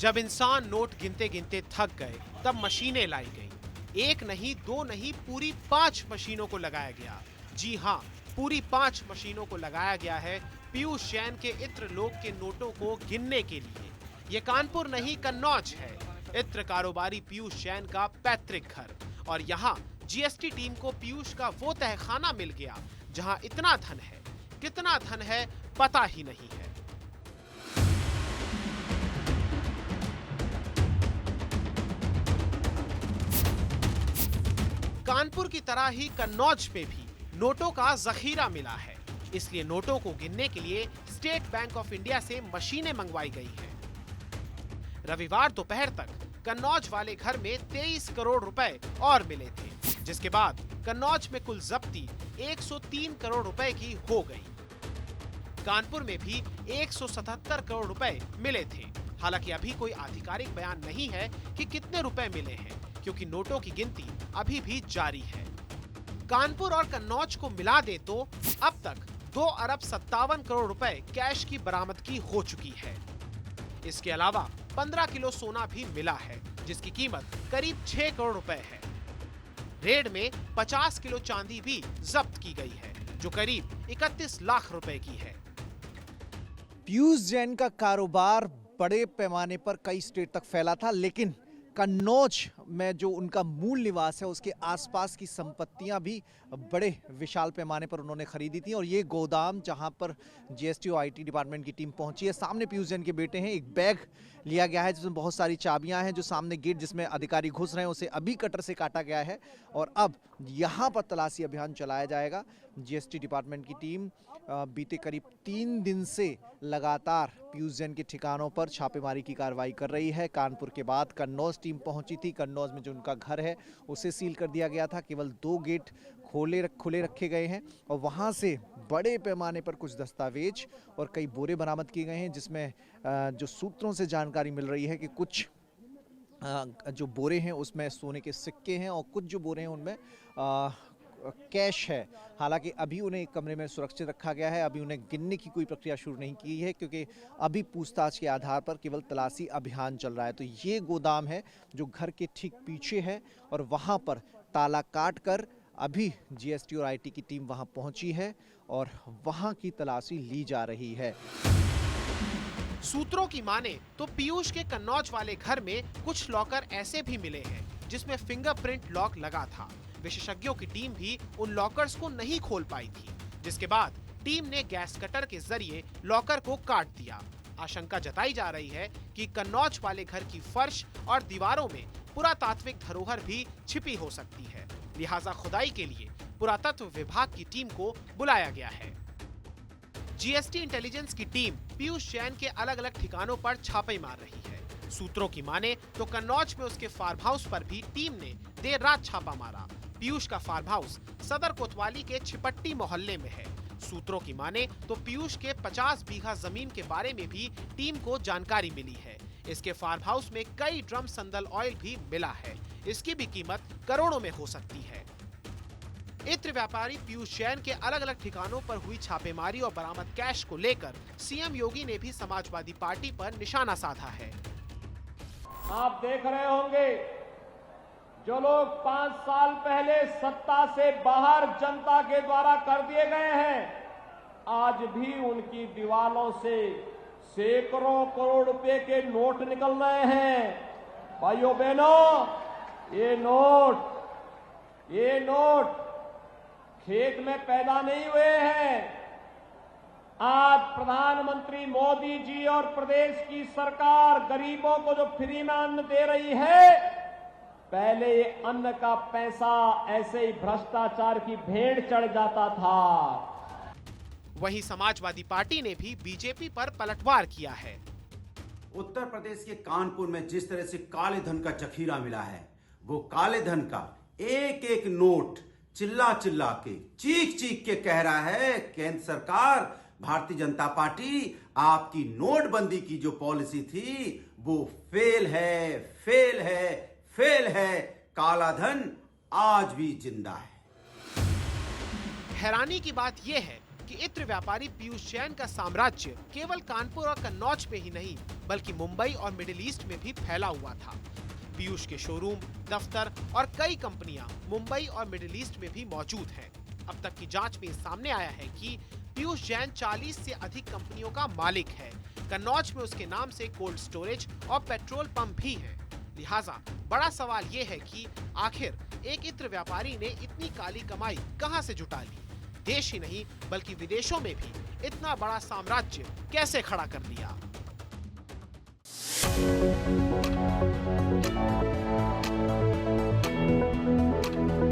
जब इंसान नोट गिनते गिनते थक गए तब मशीनें लाई गई। एक नहीं, दो नहीं, पूरी 5 मशीनों को लगाया गया। जी हाँ, पूरी 5 मशीनों को लगाया गया है पीयूष जैन के इत्र लोक के नोटों को गिनने के लिए। ये कानपुर नहीं, कन्नौज है, इत्र कारोबारी पीयूष जैन का पैतृक घर। और यहाँ जीएसटी टीम को पीयूष का वो तहखाना मिल गया जहाँ इतना धन है, कितना धन है पता ही नहीं है। कानपुर की तरह ही कन्नौज में भी नोटों का जखीरा मिला है, इसलिए नोटों को गिनने के लिए स्टेट बैंक ऑफ इंडिया से मशीनें मंगवाई गई हैं। रविवार दोपहर तक कन्नौज वाले घर में 23 करोड़ रुपए और मिले थे, जिसके बाद कन्नौज में कुल जब्ती 103 करोड़ रुपए की हो गई। कानपुर में भी 177 करोड़ रुपए मिले थे। हालांकि अभी कोई आधिकारिक बयान नहीं है कि कितने रुपए मिले हैं, क्योंकि नोटों की गिनती अभी भी जारी है। कानपुर और कन्नौज को मिला दे तो अब तक 2 अरब 57 करोड़ रुपए कैश की बरामदगी हो चुकी है। इसके अलावा 15 किलो सोना भी मिला है, जिसकी कीमत करीब 6 करोड़ रुपए है। रेड में 50 किलो चांदी भी जब्त की गई है, जो करीब 31 लाख रुपए की है। पीयूष जैन का कारोबार बड़े पैमाने पर कई स्टेट तक फैला था, लेकिन कन्नौज में जो उनका मूल निवास है उसके आसपास की संपत्तियां भी बड़े विशाल पैमाने पर उन्होंने खरीदी थी। और ये गोदाम जहां पर जीएसटी और आईटी डिपार्टमेंट की टीम पहुंची है, सामने पीयूष जैन के बेटे हैं। एक बैग लिया गया है जिसमें बहुत सारी चाबियां हैं। जो सामने गेट जिसमें अधिकारी घुस रहे हैं उसे अभी कटर से काटा गया है और अब यहां पर तलाशी अभियान चलाया जाएगा। जीएसटी डिपार्टमेंट की टीम बीते करीब 3 दिन से लगातार पीयूष जैन के ठिकानों पर छापेमारी की कार्रवाई कर रही है। कानपुर के बाद कन्नौज टीम पहुंची थी। कन्नौज में जो उनका घर है उसे सील कर दिया गया था। केवल 2 गेट खुले रखे गए हैं और वहां से बड़े पैमाने पर कुछ दस्तावेज और कई बोरे बरामद किए गए हैं, जिसमें जो सूत्रों से जानकारी मिल रही है कि कुछ जो बोरे हैं उसमें सोने के सिक्के हैं और कुछ जो बोरे हैं उनमें कैश है। हालांकि अभी उन्हें एक कमरे में सुरक्षित रखा गया है। अभी उन्हें गिनने की कोई प्रक्रिया शुरू नहीं की है, क्योंकि अभी पूछताछ के आधार पर केवल तलाशी अभियान चल रहा है। तो ये गोदाम है जो घर के ठीक पीछे है और वहां पर ताला काट कर अभी जीएसटी और आईटी की टीम वहां पहुंची है और वहां की तलाशी ली जा रही है। सूत्रों की माने तो पीयूष के कन्नौज वाले घर में कुछ लॉकर ऐसे भी मिले हैं जिसमें फिंगरप्रिंट लॉक लगा था। विशेषज्ञों की टीम भी उन लॉकर्स को नहीं खोल पाई थी, जिसके बाद टीम ने गैस कटर के जरिए लॉकर को काट दिया। आशंका जताई जा रही है कि कन्नौज वाले घर की फर्श और दीवारों में पुरातात्विक धरोहर भी छिपी हो सकती है। लिहाजा खुदाई के लिए पुरातत्व विभाग की टीम को बुलाया गया है। जीएसटी इंटेलिजेंस की टीम पीयूष जैन के अलग अलग ठिकानों पर छापे मार रही है। सूत्रों की माने तो कन्नौज में उसके फार्म हाउस पर भी टीम ने देर रात छापा मारा। पीयूष का फार्म हाउस सदर कोतवाली के छिपट्टी मोहल्ले में है। सूत्रों की माने तो पीयूष के 50 बीघा जमीन के बारे में भी टीम को जानकारी मिली है। इसके फार्म हाउस में कई ड्रम संदल ऑयल भी मिला है। इसकी भी कीमत करोड़ों में हो सकती है। इत्र व्यापारी पीयूष जैन के अलग अलग ठिकानों पर हुई छापेमारी और बरामद कैश को लेकर सीएम योगी ने भी समाजवादी पार्टी पर निशाना साधा है। आप देख रहे होंगे जो लोग 5 साल पहले सत्ता से बाहर जनता के द्वारा कर दिए गए हैं, आज भी उनकी दीवालों से सैकड़ों करोड़ रुपए के नोट निकल रहे हैं। भाइयों बहनों, ये नोट खेत में पैदा नहीं हुए हैं। आज प्रधानमंत्री मोदी जी और प्रदेश की सरकार गरीबों को जो फ्री में अन्न दे रही है, पहले ये अन्न का पैसा ऐसे ही भ्रष्टाचार की भेंट चढ़ जाता था। वहीं समाजवादी पार्टी ने भी बीजेपी पर पलटवार किया है। उत्तर प्रदेश के कानपुर में जिस तरह से काले धन का जखीरा मिला है, वो काले धन का एक एक नोट चिल्ला चिल्ला के चीख के कह रहा है, केंद्र सरकार, भारतीय जनता पार्टी, आपकी नोटबंदी की जो पॉलिसी थी वो फेल है। काला धन आज भी जिंदा है। हैरानी की बात यह है कि इत्र व्यापारी पीयूष जैन का साम्राज्य केवल कानपुर और कन्नौज में ही नहीं बल्कि मुंबई और मिडिल ईस्ट में भी फैला हुआ था। पीयूष के शोरूम, दफ्तर और कई कंपनियां मुंबई और मिडिल ईस्ट में भी मौजूद हैं। अब तक की जांच में सामने आया है कि पीयूष जैन 40 से अधिक कंपनियों का मालिक है। कन्नौज में उसके नाम से कोल्ड स्टोरेज और पेट्रोल पंप भी हैं। लिहाजा बड़ा सवाल ये है कि आखिर एक इत्र व्यापारी ने इतनी काली कमाई कहां से जुटा ली? देश ही नहीं बल्कि विदेशों में भी इतना बड़ा साम्राज्य कैसे खड़ा कर लिया?